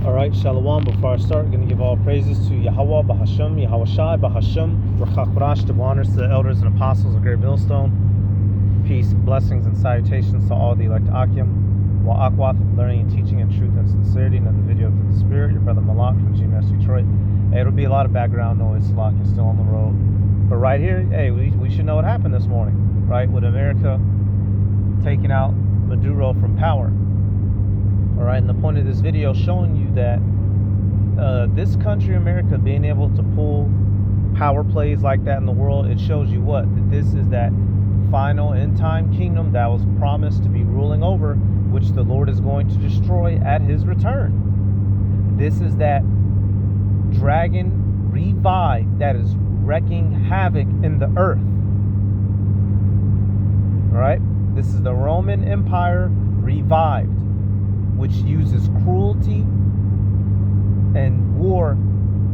Alright, Shalom. Before I start, I'm going to give all praises to Yahweh, Bahashem, Yahweh Shai, Bahashem, Rachach double honors to the elders and apostles of Great Millstone. Peace, blessings, and salutations to all the elect Akim. While Akwath, learning and teaching in truth and sincerity. Another video of the Spirit, your brother Malak from GMS Detroit. Hey, it'll be a lot of background noise, Slack is still on the road. But right here, hey, we should know what happened this morning, right? With America taking out Maduro from power. All right, and the point of this video is showing you that this country, America, being able to pull power plays like that in the world, it shows you what? That this is that final end-time kingdom that was promised to be ruling over, which the Lord is going to destroy at his return. This is that dragon revived that is wreaking havoc in the earth. All right? This is the Roman Empire revived, which uses cruelty and war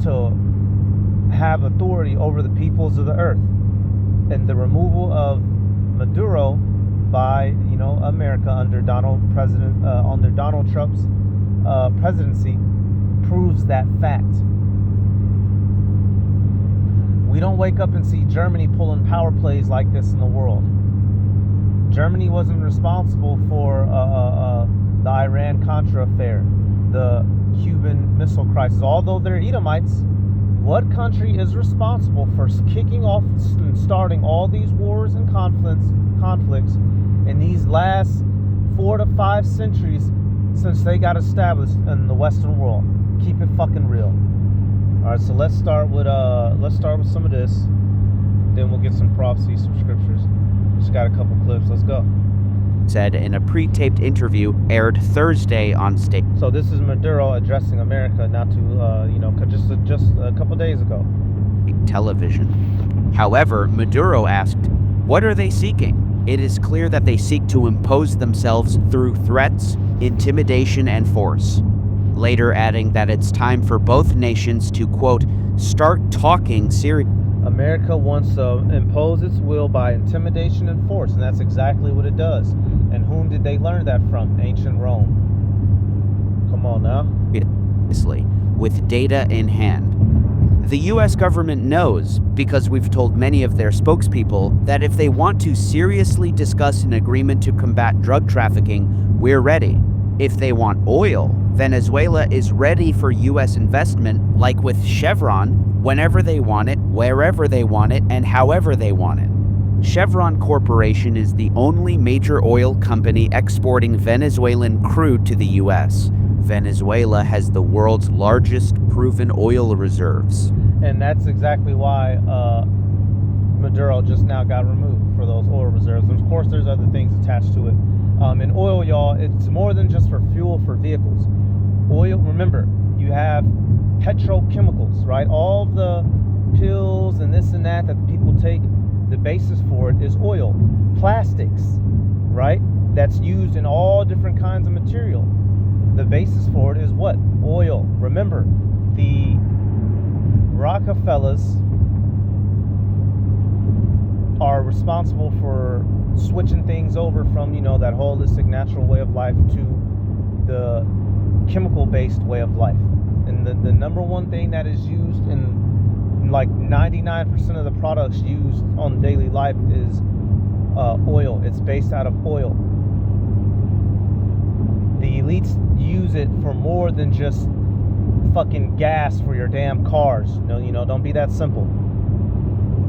to have authority over the peoples of the earth. And the removal of Maduro by, America under Donald Trump's presidency proves that fact. We don't wake up and see Germany pulling power plays like this in the world. Germany wasn't responsible for the Iran-Contra affair, the Cuban Missile Crisis. Although they're Edomites, what country is responsible for kicking off and starting all these wars and conflicts in these last 4 to 5 centuries since they got established in the Western world? Keep it fucking real. All right, so let's start with some of this. Then we'll get some prophecy, some scriptures. Just got a couple clips. Let's go. Said in a pre-taped interview aired Thursday on state. So this is Maduro addressing America, not to, just a couple days ago. Television. However, Maduro asked, "What are they seeking?" It is clear that they seek to impose themselves through threats, intimidation, and force. Later adding that it's time for both nations to, quote, start talking seriously. America wants to impose its will by intimidation and force, and that's exactly what it does. And whom did they learn that from? Ancient Rome. Come on now. With data in hand. The U.S. government knows, because we've told many of their spokespeople, that if they want to seriously discuss an agreement to combat drug trafficking, we're ready. If they want oil, Venezuela is ready for U.S. investment, like with Chevron, whenever they want it, wherever they want it, and however they want it. Chevron Corporation is the only major oil company exporting Venezuelan crude to the U.S. Venezuela has the world's largest proven oil reserves. And that's exactly why Maduro just now got removed for those oil reserves. And of course, there's other things attached to it. In oil, y'all, it's more than just for fuel for vehicles. Oil, remember, you have petrochemicals, right? All the pills and this and that people take, the basis for it is oil. Plastics, right? That's used in all different kinds of material. The basis for it is what? Oil. Remember, the Rockefellers are responsible for switching things over from, that holistic natural way of life to the chemical-based way of life. And the number one thing that is used in like 99% of the products used on daily life is oil. It's based out of oil. The elites use it for more than just fucking gas for your damn cars. Don't be that simple.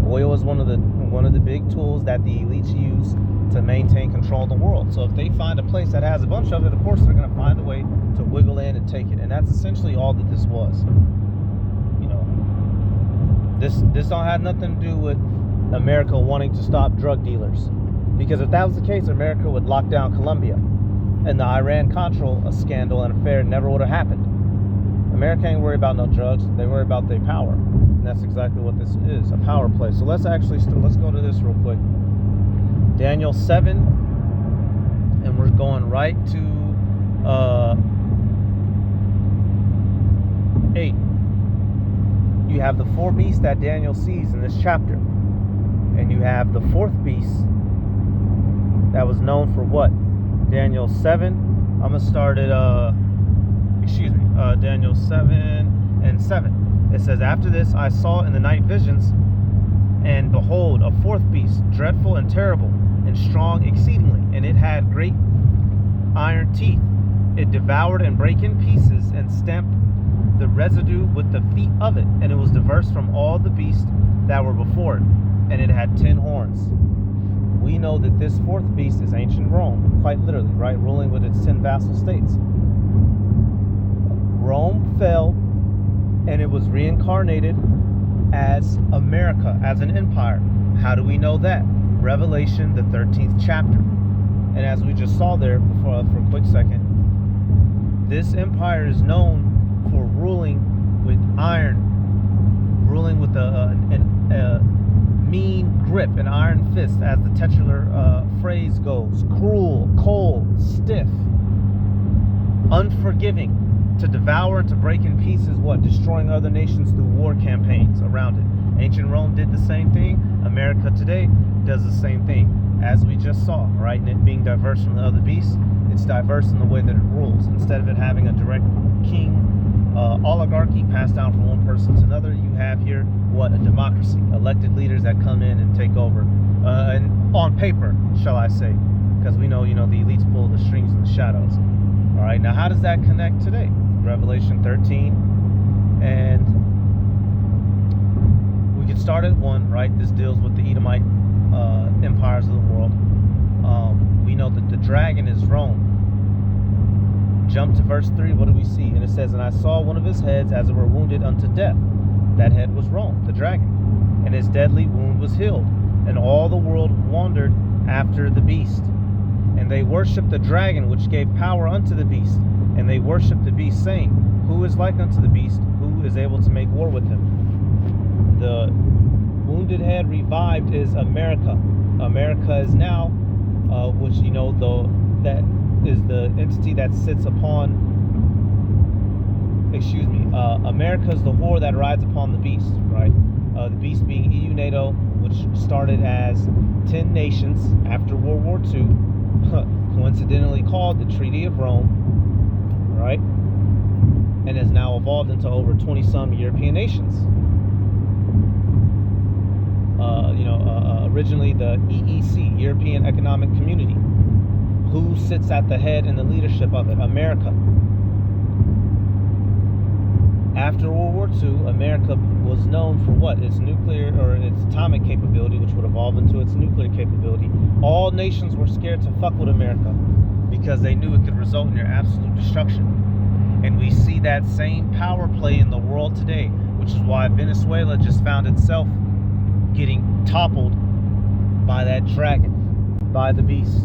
Oil is one of the big tools that the elites use to maintain control of the world. So if they find a place that has a bunch of it, of course they're going to find a way to wiggle in and take it. And that's essentially all that this was. This don't have nothing to do with America wanting to stop drug dealers. Because if that was the case, America would lock down Colombia. And the Iran-Contra scandal and affair never would have happened. America ain't worried about no drugs. They worry about their power. And that's exactly what this is, a power play. So let's go to this real quick. Daniel 7, and we're going right to 8. You have the 4 beasts that Daniel sees in this chapter. And you have the 4th beast that was known for what? Daniel 7. I'm going to start at Daniel 7:7. It says, "After this I saw in the night visions, and behold, a fourth beast, dreadful and terrible, and strong exceedingly, and it had great iron teeth. It devoured and brake in pieces, and stamped the residue with the feet of it, and it was diverse from all the beasts that were before it, and it had 10 horns." We know that this fourth beast is ancient Rome, quite literally, right? Ruling with its 10 vassal states. Rome fell, and it was reincarnated as America, as an empire. How do we know that? Revelation, the 13th chapter. And as we just saw there before, for a quick second, this empire is known for ruling with iron, ruling with a mean grip, an iron fist, as the titular phrase goes. Cruel, cold, stiff, unforgiving, to devour, to break in pieces, what? Destroying other nations through war campaigns around it. Ancient Rome did the same thing. America today does the same thing, as we just saw, right? And it being diverse from the other beasts, it's diverse in the way that it rules. Instead of it having a direct king oligarchy passed down from one person to another, you have here what? A democracy, elected leaders that come in and take over, and on paper, shall I say, because we know, the elites pull the strings in the shadows. All right, now how does that connect today? Revelation 13, and we could start at 1, right? This deals with the Edomite empires of the world. We know that the dragon is Rome. Jump to verse 3, what do we see? And it says, "And I saw one of his heads as it were wounded unto death." That head was Rome, the dragon. "And his deadly wound was healed. And all the world wandered after the beast. And they worshipped the dragon, which gave power unto the beast. And they worshipped the beast, saying, Who is like unto the beast? Who is able to make war with him?" The wounded head revived is America. America is now, which that is the entity that sits upon. America is the whore that rides upon the beast, right? The beast being EU NATO, which started as 10 nations after World War II, coincidentally called the Treaty of Rome, right? And has now evolved into over 20-some European nations. Originally the EEC, European Economic Community. Who sits at the head and the leadership of it? America. After World War II, America was known for what? Its nuclear, or its atomic capability, which would evolve into its nuclear capability. All nations were scared to fuck with America because they knew it could result in their absolute destruction. And we see that same power play in the world today, which is why Venezuela just found itself getting toppled by that dragon, by the beast.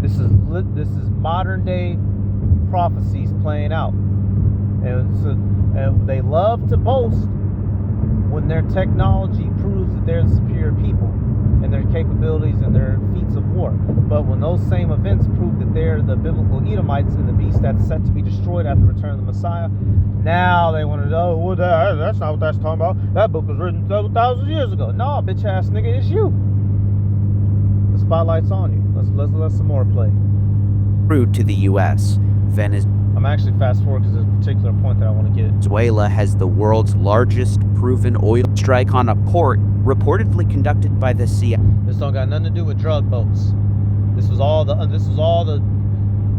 This is modern day prophecies playing out. And they love to boast when their technology proves that they're the superior people and their capabilities and their feats of war. But when those same events prove that they're the biblical Edomites and the beast that's set to be destroyed at the return of the Messiah, now they want to know, well, that's not what that's talking about. That book was written several thousand years ago. No, bitch ass nigga, it's you. The spotlight's on you. Let's let some more play. Through to the U.S. I'm actually fast forward because there's a particular point that I want to get. Venezuela has the world's largest proven oil strike on a port reportedly conducted by the CIA. This don't got nothing to do with drug boats. This was all the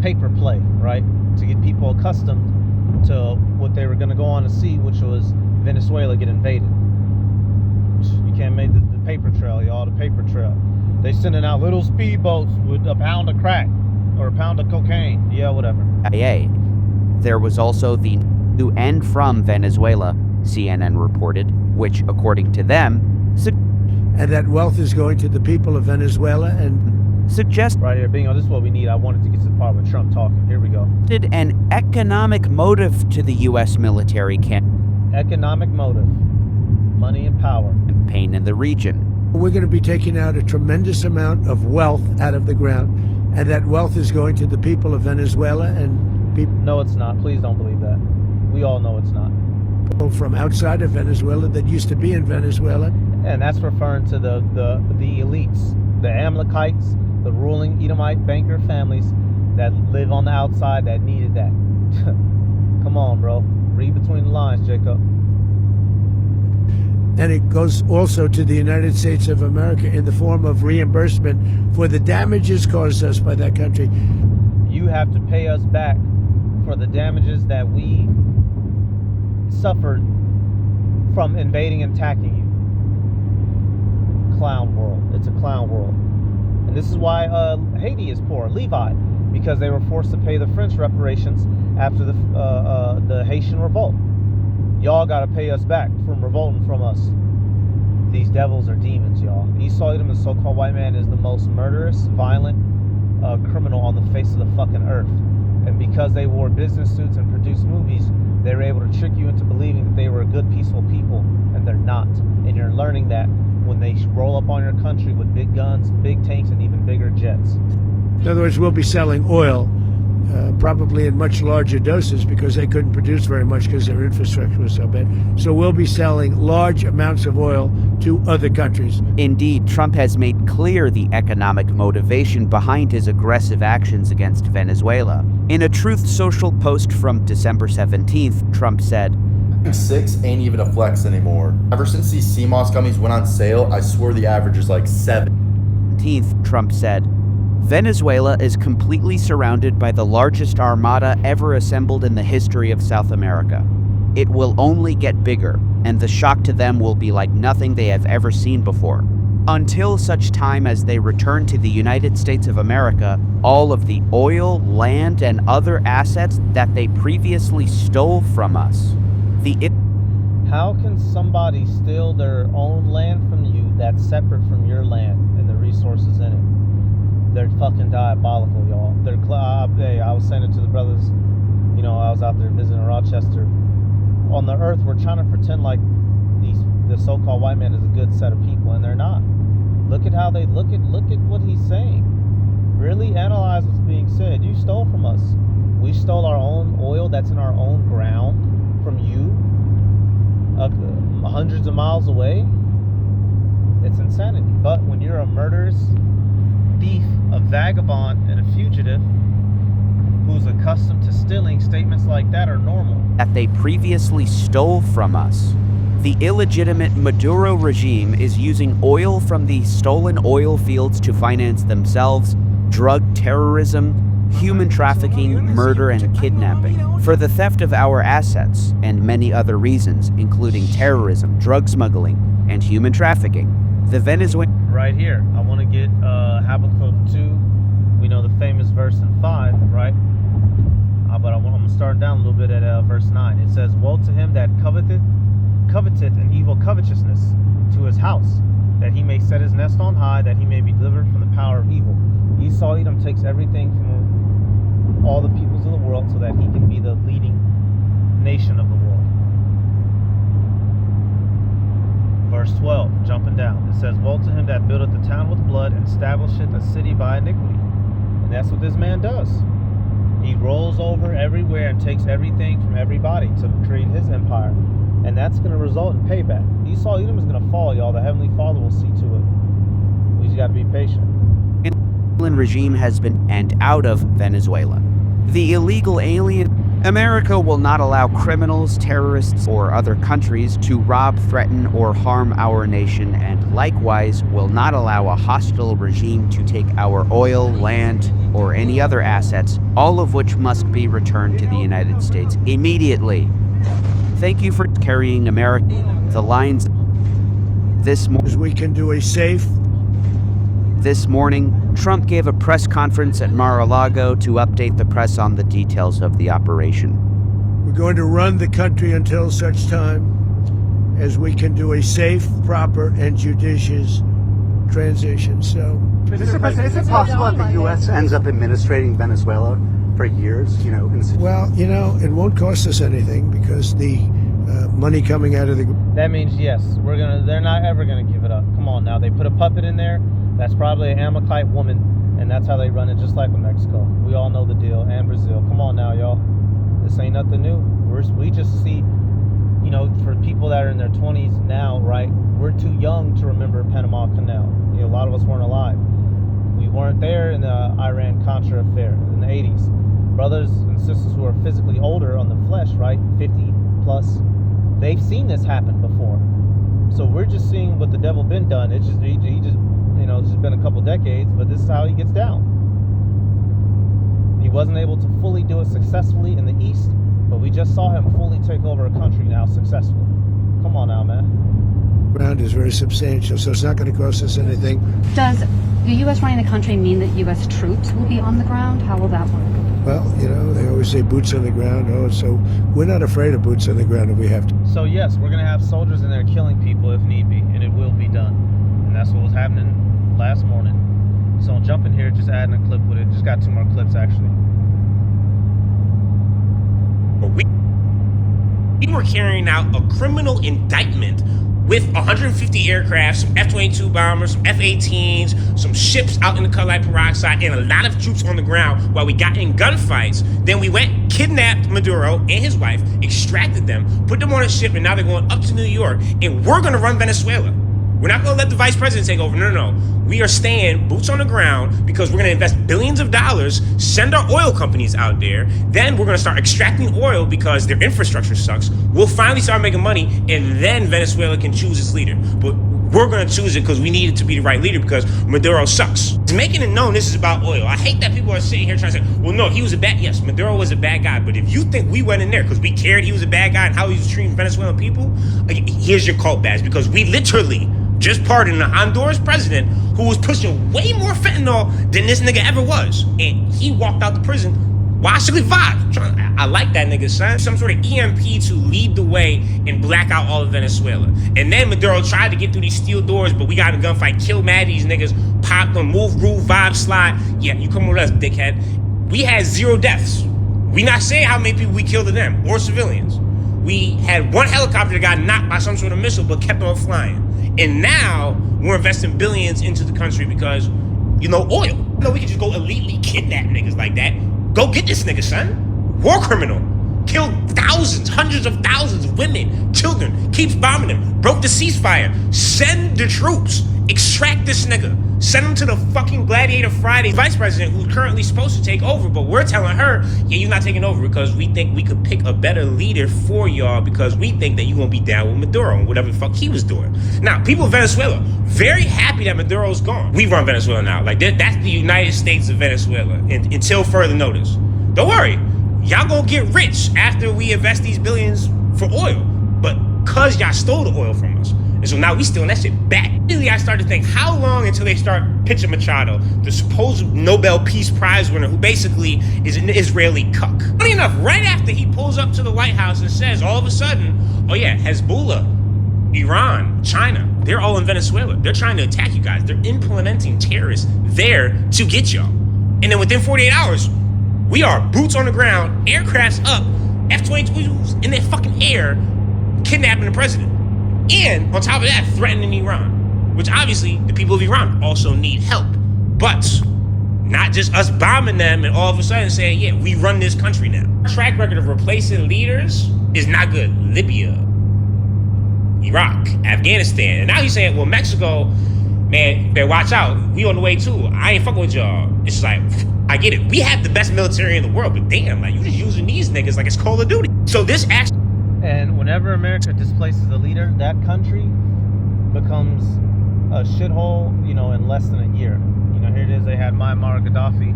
paper play, right? To get people accustomed to what they were going to go on to see, which was Venezuela get invaded. You can't make the paper trail, y'all. The paper trail. They sending out little speedboats with a pound of crack or a pound of cocaine. Yeah, whatever. CIA. There was also the to and from Venezuela, CNN reported, which, according to them, and that wealth is going to the people of Venezuela and suggest right here, bingo, this is what we need. I wanted to get to the part with Trump talking. Here we go. An economic motive to the U.S. military economic motive, money and power, campaign in the region. we're going to be taking out a tremendous amount of wealth out of the ground, and that wealth is going to the people of Venezuela and people. No, it's not. Please don't believe that. We all know it's not. From outside of Venezuela that used to be in Venezuela. And that's referring to the elites, the Amalekites, the ruling Edomite banker families that live on the outside that needed that. Come on, bro. Read between the lines, Jacob. And it goes also to the United States of America in the form of reimbursement for the damages caused us by that country. You have to pay us back for the damages that we suffered from invading and attacking you. Clown world. It's a clown world. And this is why Haiti is poor. Levi, because they were forced to pay the French reparations after the Haitian revolt. Y'all got to pay us back from revolting from us. These devils are demons, y'all. Esau Edom, the so-called white man, is the most murderous, violent criminal on the face of the fucking earth. And because they wore business suits and produced movies, they were able to trick you into believing that they were a good, peaceful people, and they're not. And you're learning that when they roll up on your country with big guns, big tanks, and even bigger jets. In other words, we'll be selling oil, probably in much larger doses because they couldn't produce very much because their infrastructure was so bad. So we'll be selling large amounts of oil to other countries. Indeed, Trump has made clear the economic motivation behind his aggressive actions against Venezuela. In a Truth Social post from December 17th, Trump said, 6 ain't even a flex anymore. Ever since these CMOS gummies went on sale, I swear the average is like 7. Trump said, Venezuela is completely surrounded by the largest armada ever assembled in the history of South America. It will only get bigger, and the shock to them will be like nothing they have ever seen before. Until such time as they return to the United States of America, all of the oil, land, and other assets that they previously stole from us. How can somebody steal their own land from you that's separate from your land and the resources in it? They're fucking diabolical, y'all. Hey, I was saying it to the brothers, you know, I was out there visiting Rochester. On the earth, we're trying to pretend like the so-called white man is a good set of people, and they're not. Look at how they look at what he's saying. Really analyze what's being said. You stole from us. We stole our own oil that's in our own ground from you, hundreds of miles away. It's insanity. But when you're a murderous thief, a vagabond, and a fugitive who's accustomed to stealing, statements like that are normal. That they previously stole from us. The illegitimate Maduro regime is using oil from the stolen oil fields to finance themselves, drug terrorism, human trafficking, murder, and kidnapping. For the theft of our assets and many other reasons, including terrorism, drug smuggling, and human trafficking. The Venezuelan... Right here, I want to get Habakkuk 2. We know the famous verse in 5, right? But I'm going to start down a little bit at verse 9. It says, woe to him that coveteth an evil covetousness to his house, that he may set his nest on high, that he may be delivered from the power of evil. Esau Edom takes everything from all the peoples of the world so that he can be the leading nation of the world. Verse 12, jumping down, it says, woe to him that buildeth the town with blood and establisheth a city by iniquity. And that's what this man does. He rolls over everywhere and takes everything from everybody to create his empire. And that's going to result in payback. Esau Edom is going to fall, y'all. The Heavenly Father will see to it. We just got to be patient. Regime has been and out of Venezuela. The illegal alien... America will not allow criminals, terrorists, or other countries to rob, threaten, or harm our nation, and likewise will not allow a hostile regime to take our oil, land, or any other assets, all of which must be returned to the United States immediately. Thank you for carrying America. The lines this morning. We can do a safe. This morning, Trump gave a press conference at Mar-a-Lago to update the press on the details of the operation. We're going to run the country until such time as we can do a safe, proper, and judicious transition. So, Mr. President, is it possible that the U.S. ends up administrating Venezuela for years? Well, it won't cost us anything because the money coming out of the... That means yes, they're not ever gonna give it up. Come on now, they put a puppet in there. That's probably an Amalekite woman, and that's how they run it, just like with Mexico. We all know the deal, and Brazil. Come on now, y'all. This ain't nothing new. We just see, for people that are in their 20s now, right, we're too young to remember Panama Canal. A lot of us weren't alive. We weren't there in the Iran-Contra affair in the 80s. brothers and sisters who are physically older on the flesh, right, 50 plus, they've seen this happen before. So we're just seeing what the devil been done. It's just he just it's just been a couple decades, but this is how he gets down. He wasn't able to fully do it successfully in the East, but we just saw him fully take over a country now successfully. Come on now, man. Ground is very substantial, so it's not going to cost us anything. Does the U.S. running the country mean that U.S. troops will be on the ground? How will that work? Well, they always say boots on the ground. Oh, so we're not afraid of boots on the ground if we have to. So yes, we're going to have soldiers in there killing people if need be, and it will be done. And that's what was happening last morning. So I'll jump in here, just adding a clip with it. Just got 2 more clips, actually. We were carrying out a criminal indictment with 150 aircraft, some F-22 bombers, some F-18s, some ships out in the colorite peroxide, and a lot of troops on the ground while we got in gunfights. Then we went, kidnapped Maduro and his wife, extracted them, put them on a ship, and now they're going up to New York. And we're going to run Venezuela. We're not going to let the vice president take over. No. We are staying boots on the ground because we're going to invest billions of dollars, send our oil companies out there. Then we're going to start extracting oil because their infrastructure sucks. We'll finally start making money, and then Venezuela can choose its leader. But we're going to choose it because we need it to be the right leader because Maduro sucks. It's making it known this is about oil. I hate that people are sitting here trying to say, well, no, he was a bad, yes, Maduro was a bad guy. But if you think we went in there because we cared he was a bad guy and how he was treating Venezuelan people, here's your cult badge, because we literally just pardoned the Honduras president who was pushing way more fentanyl than this nigga ever was. And he walked out the prison while I still survived. I like that nigga, son. Some sort of EMP to lead the way and black out all of Venezuela. And then Maduro tried to get through these steel doors, but we got in a gunfight, killed mad these niggas, popped them, move, groove, vibe, slide. Yeah, you come with us, dickhead. We had 0 deaths. We not saying how many people we killed of them or civilians. We had 1 helicopter that got knocked by some sort of missile but kept on flying. And now we're investing billions into the country because, oil. We can just go elitely kidnap niggas like that. Go get this nigga, son. War criminal. Killed thousands, hundreds of thousands of women, children, keeps bombing them, broke the ceasefire. Send the troops. Extract this nigga. Send him to the fucking Gladiator Friday vice president who's currently supposed to take over, but we're telling her, yeah, you're not taking over because we think we could pick a better leader for y'all because we think that you're going to be down with Maduro and whatever the fuck he was doing. Now, people of Venezuela, very happy that Maduro's gone. We run Venezuela now. That's the United States of Venezuela until further notice. Don't worry. Y'all gonna get rich after we invest these billions for oil. But cause y'all stole the oil from us. And so now we stealing that shit back. Immediately I started to think, how long until they start pitching Machado, the supposed Nobel Peace Prize winner, who basically is an Israeli cuck. Funny enough, right after he pulls up to the White House and says, all of a sudden, oh yeah, Hezbollah, Iran, China, they're all in Venezuela. They're trying to attack you guys. They're implementing terrorists there to get y'all. And then within 48 hours, we are boots on the ground, aircrafts up, F-22s in their fucking air, kidnapping the president. And on top of that, threatening Iran, which obviously the people of Iran also need help. But not just us bombing them and all of a sudden saying, yeah, we run this country now. Our track record of replacing leaders is not good. Libya, Iraq, Afghanistan. And now he's saying, well, Mexico, man, better watch out. We on the way too. I ain't fucking with y'all. It's like, I get it. We have the best military in the world, but damn, you just using these niggas like it's Call of Duty. So this actually... And whenever America displaces a leader, that country becomes a shithole, in less than a year. Here it is, they had Muammar Gaddafi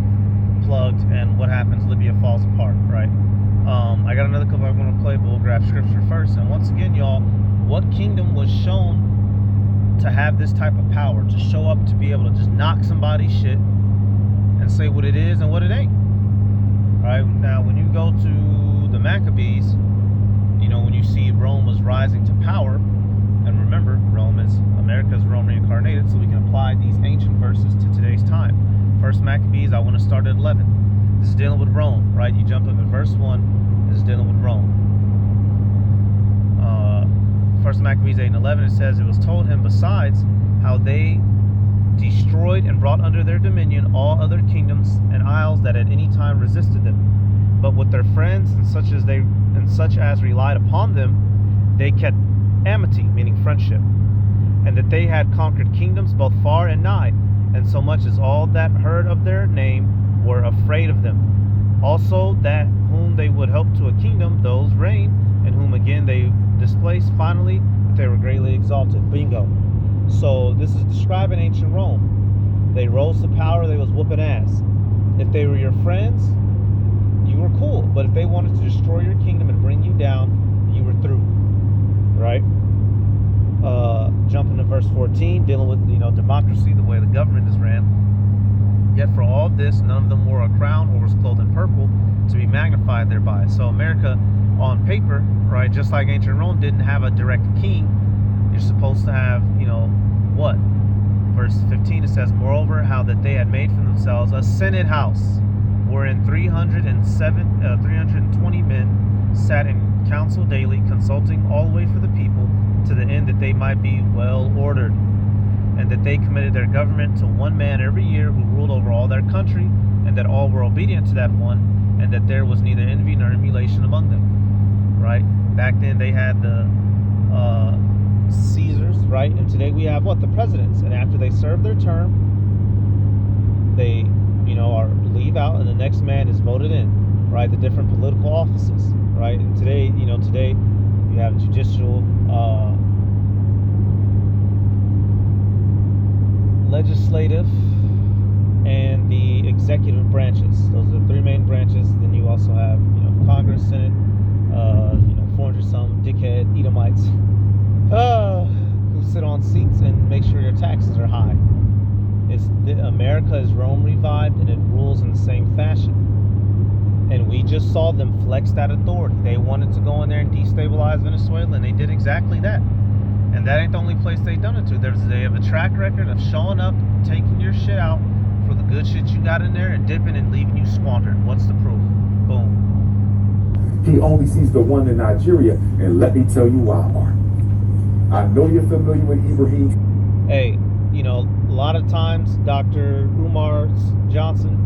plugged, and what happens? Libya falls apart, right? I got another clip I'm going to play, but we'll grab scripture first. And once again, y'all, what kingdom was shown to have this type of power, to show up to be able to just knock somebody's shit and say what it is and what it ain't? All right, now when you go to the Maccabees, when you see Rome was rising to power, and remember, Rome is America's Rome reincarnated, so we can apply these ancient verses to today's time. First Maccabees, I want to start at 11. This is dealing with Rome, right? You jump up at verse 1, this is dealing with Rome. First Maccabees 8 and 11, it says, it was told him besides how they destroyed and brought under their dominion all other kingdoms and isles that at any time resisted them. But with their friends and such as relied upon them, they kept amity, meaning friendship, and that they had conquered kingdoms both far and nigh, and so much as all that heard of their name were afraid of them. Also, that whom they would help to a kingdom, those reign, and whom again they displaced, finally, that they were greatly exalted. Bingo. So this is describing ancient Rome. They rose to power, they was whooping ass. If they were your friends, you were cool. But if they wanted to destroy your kingdom and bring you down, you were through. Right? Jumping to verse 14, dealing with democracy, the way the government is ran. Yet for all this, none of them wore a crown or was clothed in purple to be magnified thereby. So America, on paper, right, just like ancient Rome, didn't have a direct king. You're supposed to have, what? Verse 15, it says, moreover, how that they had made for themselves a senate house, wherein 320 men sat in council daily, consulting all the way for the people, to the end that they might be well ordered, and that they committed their government to one man every year, who ruled over all their country, and that all were obedient to that one, and that there was neither envy nor emulation among them. Right? Back then they had the Caesars, right? And today we have what? The presidents. And after they serve their term, they are leave out, and the next man is voted in, right? The different political offices, right? And today you have judicial, legislative, and the executive branches. Those are the three main branches. Then you also have Congress, Senate, 400 some dickhead Edomites who sit on seats and make sure your taxes are high. America is Rome revived, and it rules in the same fashion. And we just saw them flex that authority. They wanted to go in there and destabilize Venezuela, and they did exactly that. And that ain't the only place they've done it to. They have a track record of showing up, taking your shit out for the good shit you got in there, and dipping and leaving you squandered. What's the proof? Boom. He only sees the one in Nigeria, and let me tell you why, Art. I know you're familiar with Ibrahim. Hey, a lot of times Dr. Umar Johnson,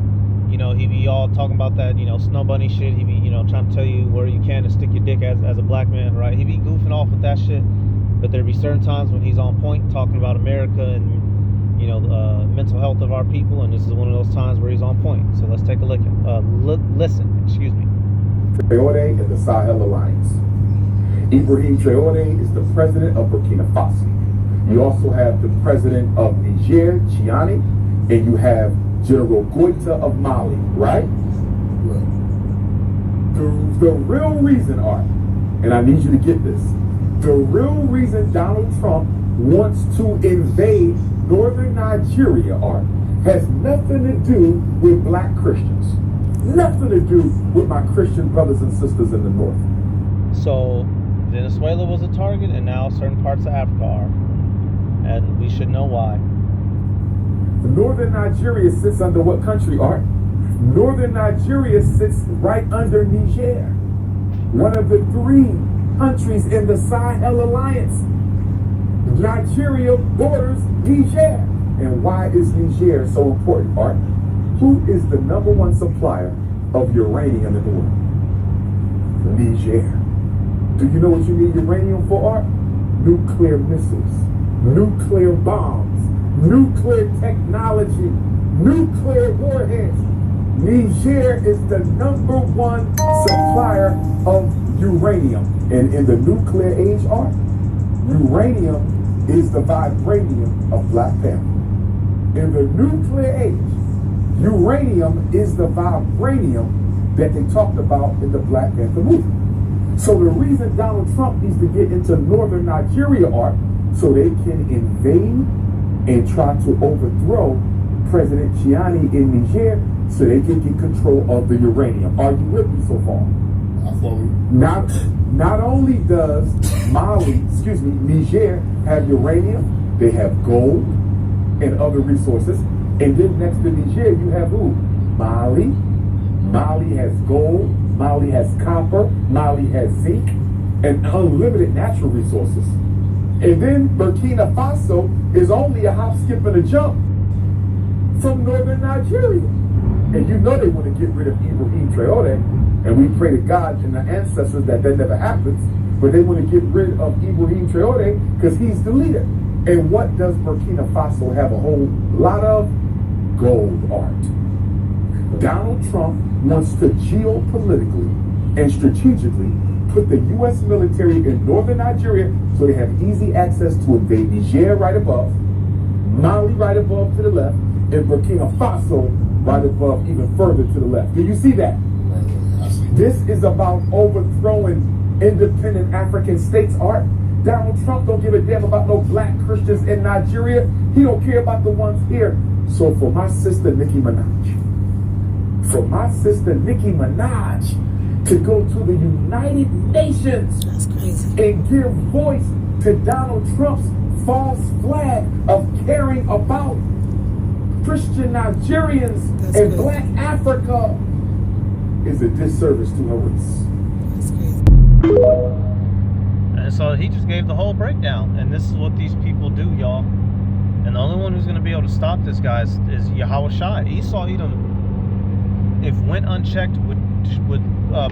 he be all talking about that, snow bunny shit. He be, trying to tell you where you can to stick your dick as a black man, right? He be goofing off with that shit. But there be certain times when he's on point talking about America and, mental health of our people. And this is one of those times where he's on point. So let's take a look at, listen, excuse me. Traoré in the Sahel Alliance. Ibrahim Traoré is the president of Burkina Faso. You also have the president of Niger, Chiani, and you have General Goita of Mali, right? The real reason, Art, and I need you to get this, the real reason Donald Trump wants to invade northern Nigeria, Art, has nothing to do with black Christians. Nothing to do with my Christian brothers and sisters in the north. So Venezuela was a target, and now certain parts of Africa are. And we should know why. Northern Nigeria sits under what country, Art? Northern Nigeria sits right under Niger, one of the three countries in the Sahel Alliance. Nigeria borders Niger. And why is Niger so important, Art? Who is the number one supplier of uranium in the world? Niger. Do you know what you need uranium for, Art? Nuclear missiles, nuclear bombs, nuclear technology, nuclear warheads. Niger is the number one supplier of uranium. And in the nuclear age, Art, uranium is the vibranium of Black Panther. In the nuclear age, uranium is the vibranium that they talked about in the Black Panther movie. So the reason Donald Trump needs to get into northern Nigeria, Art, so they can invade and try to overthrow President Chiani in Niger so they can get control of the uranium. Are you with me so far? Not only does Niger have uranium, they have gold and other resources. And then next to Niger, you have who? Mali. Mali has gold. Mali has copper. Mali has zinc and unlimited natural resources. And then Burkina Faso is only a hop, skip, and a jump from northern Nigeria. And you know they want to get rid of Ibrahim Traoré. And we pray to God and the ancestors that never happens. But they want to get rid of Ibrahim Traoré because he's the leader. And what does Burkina Faso have a whole lot of? Gold, Art. Donald Trump wants to geopolitically and strategically put the U.S. military in northern Nigeria so they have easy access to invade Niger right above, Mali right above to the left, and Burkina Faso right above even further to the left. Do you see that? This is about overthrowing independent African states, Art. Donald Trump don't give a damn about no black Christians in Nigeria. He don't care about the ones here. So for my sister Nicki Minaj, to go to the United Nations and give voice to Donald Trump's false flag of caring about Christian Nigerians and black Africa is a disservice to her race. And so he just gave the whole breakdown. And this is what these people do, y'all. And the only one who's going to be able to stop this, guys, is Yahweh Shai. Esau Edom, if went unchecked, would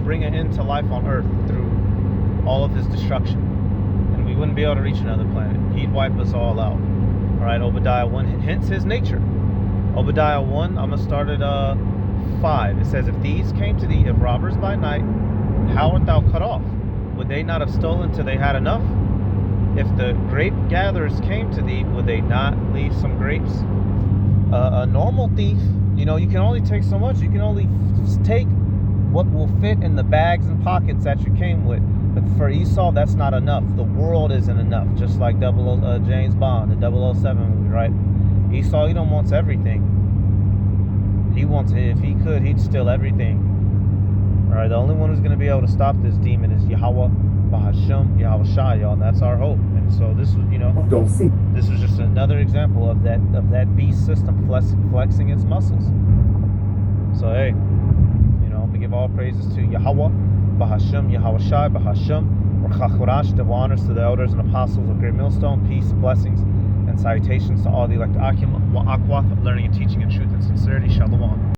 bring an end to life on earth through all of his destruction. And we wouldn't be able to reach another planet. He'd wipe us all out. All right, Obadiah 1, hence his nature. Obadiah 1, I'm going to start at 5. It says, if these came to thee, if robbers by night, how art thou cut off? Would they not have stolen till they had enough? If the grape gatherers came to thee, would they not leave some grapes? A normal thief, you know, you can only take so much. You can only take what will fit in the bags and pockets that you came with. But for Esau, that's not enough. The world isn't enough. Just like James Bond, the 007 movie, right? Esau Edom wants everything. He wants it. If he could, he'd steal everything. All right, the only one who's going to be able to stop this demon is Yahweh, Bahashem, Yahweh Shai, y'all. And that's our hope. And so this was, you know, this was just another example of that beast system flexing its muscles. So hey, you know, we give all praises to Yahweh, Bahashem, Yahweh Shai, Bahashem, or Chachurash, double honors to the elders and apostles of Great Millstone, peace, blessings, and salutations to all the elect Akim, Wa'akwath, learning and teaching in truth and sincerity. Shalom.